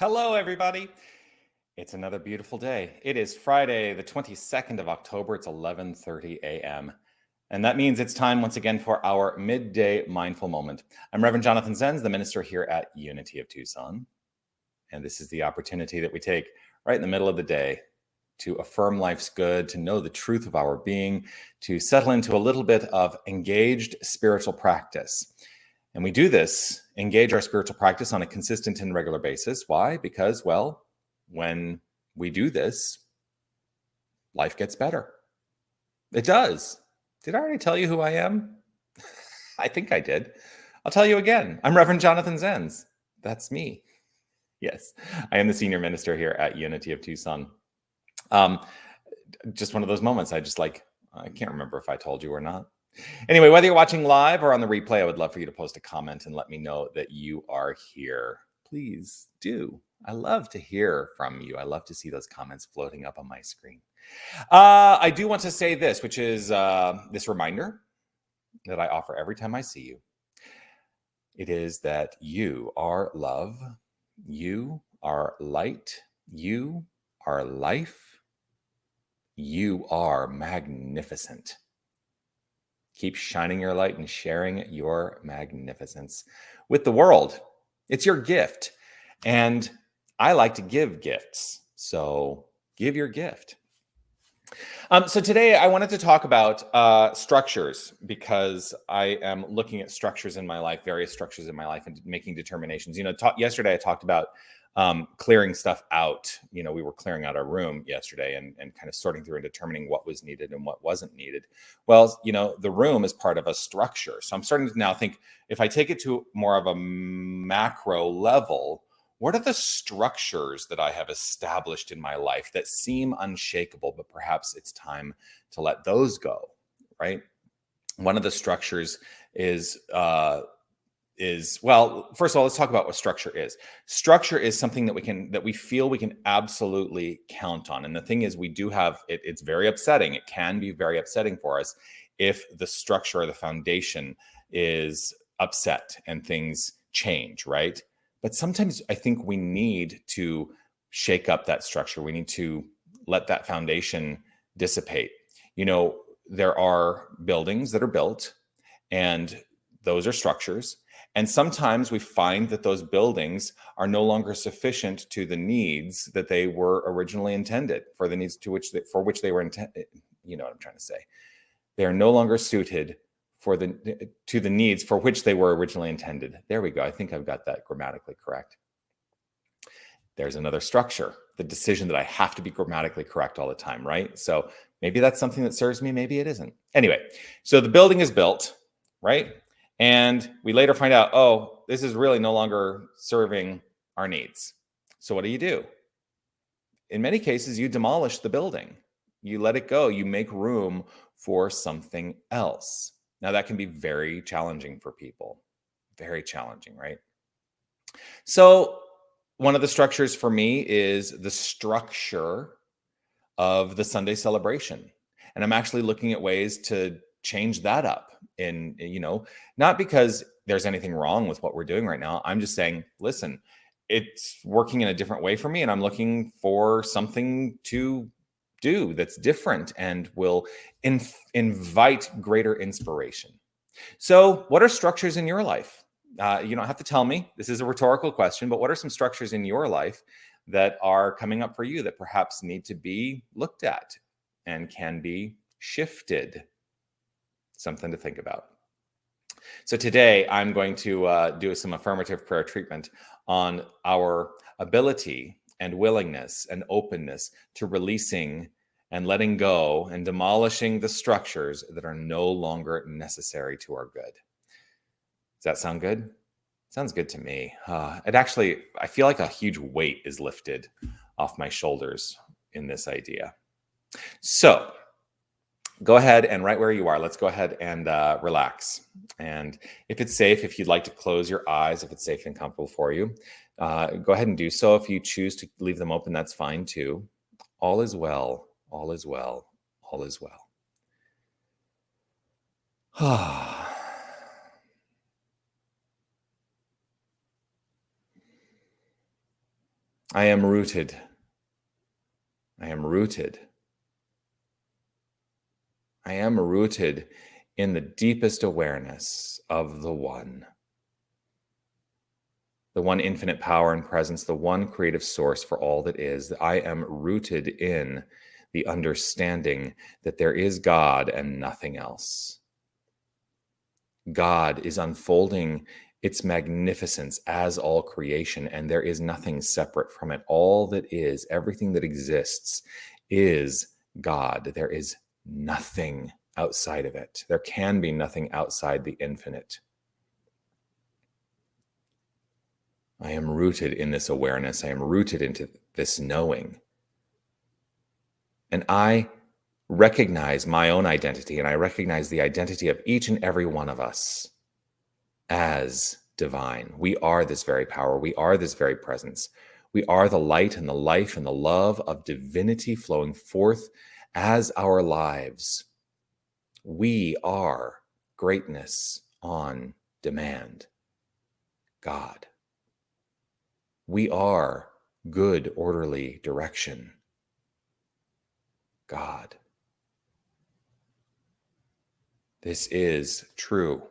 Hello, everybody. It's another beautiful day. It is Friday, the 22nd of October. It's 11:30 a.m. And that means it's time once again for our midday mindful moment. I'm Reverend Jonathan Zenz, the minister here at Unity of Tucson. And this is the opportunity that we take right in the middle of the day to affirm life's good, to know the truth of our being, to settle into a little bit of engaged spiritual practice. And we do this, engage our spiritual practice on a consistent and regular basis. Why? Because, well, when we do this, life gets better. It does. Did I already tell you who I am? I think I did. I'll tell you again. I'm Reverend Jonathan Zenz. That's me. Yes, I am the senior minister here at Unity of Tucson. Just one of those moments. I can't remember if I told you or not. Anyway, whether you're watching live or on the replay, I would love for you to post a comment and let me know that you are here. Please do. I love to hear from you. I love to see those comments floating up on my screen. I do want to say this, which is this reminder that I offer every time I see you. It is that you are love, you are light, you are life, you are magnificent. Keep shining your light and sharing your magnificence with the world. It's your gift. And I like to give gifts. So give your gift. So today I wanted to talk about structures because I am looking at structures in my life, various structures in my life, and making determinations. Yesterday I talked about clearing stuff out. We were clearing out our room yesterday and kind of sorting through and determining what was needed and what wasn't needed. Well, the room is part of a structure. So I'm starting to now think, if I take it to more of a macro level, what are the structures that I have established in my life that seem unshakable, but perhaps it's time to let those go, right? One of the structures is, well, first of all, let's talk about what structure is. Structure is something that we feel we can absolutely count on. And the thing is, we do have it. It's very upsetting. It can be very upsetting for us if the structure or the foundation is upset and things change, right? But sometimes I think we need to shake up that structure. We need to let that foundation dissipate. There are buildings that are built, and those are structures. And sometimes we find that those buildings are no longer sufficient to the needs that they were originally intended, for the needs for which they were intended. You know what I'm trying to say? They are no longer suited to the needs for which they were originally intended. There we go. I think I've got that grammatically correct. There's another structure, the decision that I have to be grammatically correct all the time, right? So maybe that's something that serves me, maybe it isn't. Anyway, so the building is built, right? And we later find out, oh, this is really no longer serving our needs. So what do? In many cases, you demolish the building. You let it go. You make room for something else. Now, that can be very challenging for people. Very challenging, right? So one of the structures for me is the structure of the Sunday celebration. And I'm actually looking at ways to change that up. And, not because there's anything wrong with what we're doing right now. I'm just saying, listen, it's working in a different way for me. And I'm looking for something to do that's different and will invite greater inspiration. So what are structures in your life? You don't have to tell me. This is a rhetorical question, but what are some structures in your life that are coming up for you that perhaps need to be looked at and can be shifted? Something to think about. So today I'm going to do some affirmative prayer treatment on our ability and willingness and openness to releasing and letting go and demolishing the structures that are no longer necessary to our good. Does that sound good? Sounds good to me. I feel like a huge weight is lifted off my shoulders in this idea. So go ahead and right where you are, let's go ahead and relax. And if it's safe, if you'd like to close your eyes, if it's safe and comfortable for you, go ahead and do so. If you choose to leave them open, that's fine too. All is well, all is well, all is well. I am rooted. I am rooted. I am rooted in the deepest awareness of the one infinite power and presence, the one creative source for all that is. I am rooted in the understanding that there is God and nothing else. God is unfolding its magnificence as all creation, and there is nothing separate from it. All that is, everything that exists, is God. There is nothing outside of it. There can be nothing outside the infinite. I am rooted in this awareness. I am rooted into this knowing. And I recognize my own identity, and I recognize the identity of each and every one of us as divine. We are this very power. We are this very presence. We are the light and the life and the love of divinity flowing forth as our lives. We are greatness on demand. God. We are good, orderly direction. God. This is true.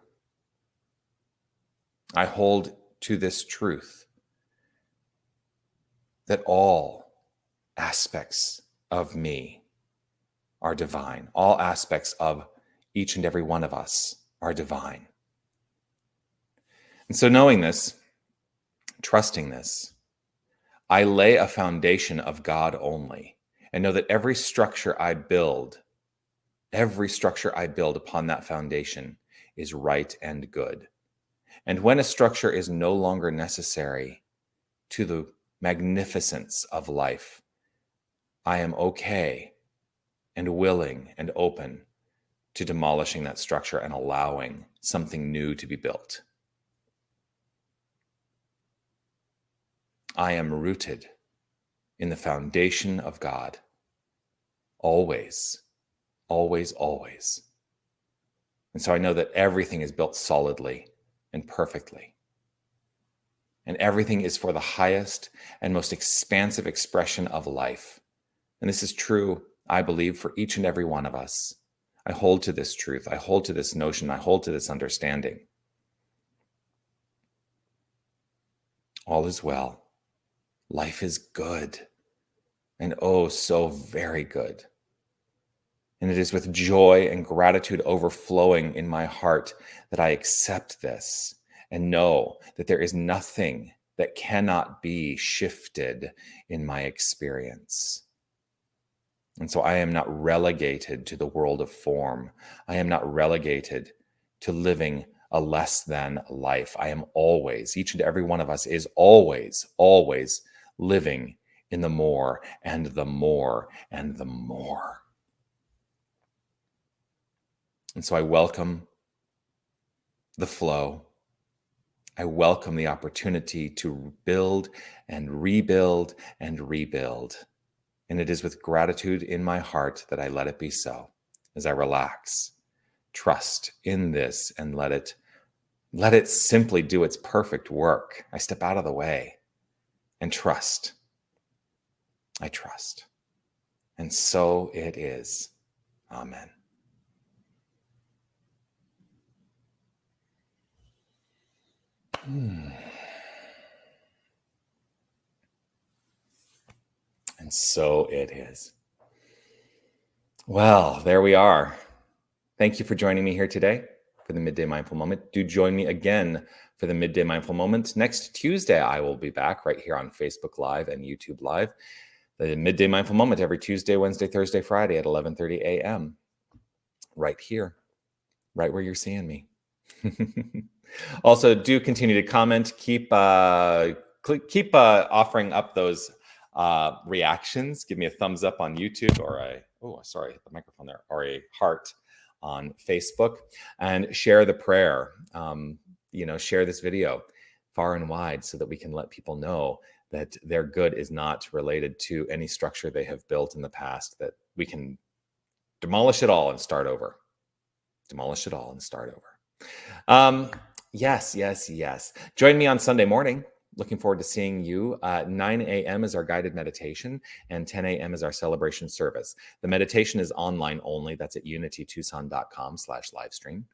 I hold to this truth that all aspects of me are divine. All aspects of each and every one of us are divine. And so knowing this, trusting this, I lay a foundation of God only and know that every structure I build upon that foundation is right and good. And when a structure is no longer necessary to the magnificence of life, I am okay and willing and open to demolishing that structure and allowing something new to be built. I am rooted in the foundation of God. Always, always, always. And so I know that everything is built solidly and perfectly. And everything is for the highest and most expansive expression of life. And this is true, I believe, for each and every one of us. I hold to this truth. I hold to this notion. I hold to this understanding. All is well. Life is good. And oh, so very good. And it is with joy and gratitude overflowing in my heart that I accept this and know that there is nothing that cannot be shifted in my experience. And so I am not relegated to the world of form. I am not relegated to living a less than life. I am always, each and every one of us is always, always living in the more and the more and the more. And so I welcome the flow. I welcome the opportunity to build and rebuild and rebuild. And it is with gratitude in my heart that I let it be so. As I relax, trust in this, and let it simply do its perfect work. I step out of the way and trust. I trust. And so it is. Amen. And so it is. Well, there we are. Thank you for joining me here today for the Midday Mindful Moment. Do join me again for the Midday Mindful Moment. Next Tuesday, I will be back right here on Facebook Live and YouTube Live. The Midday Mindful Moment every Tuesday, Wednesday, Thursday, Friday at 11:30 a.m. Right here, right where you're seeing me. Also, do continue to comment. Keep offering up those reactions. Give me a thumbs up on YouTube, or hit the microphone there, or a heart on Facebook, and share the prayer. Share this video far and wide so that we can let people know that their good is not related to any structure they have built in the past, that we can demolish it all and start over. Demolish it all and start over. Yes. Join me on Sunday morning Looking forward to seeing you. 9 a.m. is our guided meditation, and 10 a.m. is our celebration service. The meditation is online only. That's at unitytucson.com/livestream.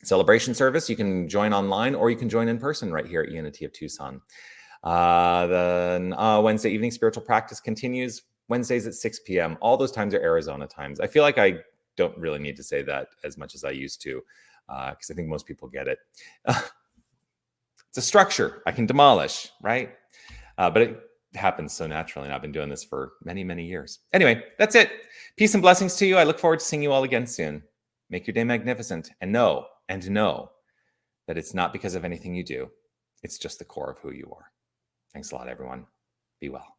Celebration service, you can join online or you can join in person right here at Unity of Tucson. Then Wednesday evening spiritual practice continues. Wednesdays at 6 p.m. All those times are Arizona times. I feel like I don't really need to say that as much as I used to, because I think most people get it. It's a structure I can demolish, right? But it happens so naturally, and I've been doing this for many, many years. Anyway, that's it. Peace and blessings to you. I look forward to seeing you all again soon. Make your day magnificent, and know that it's not because of anything you do. It's just the core of who you are. Thanks a lot, everyone. Be well.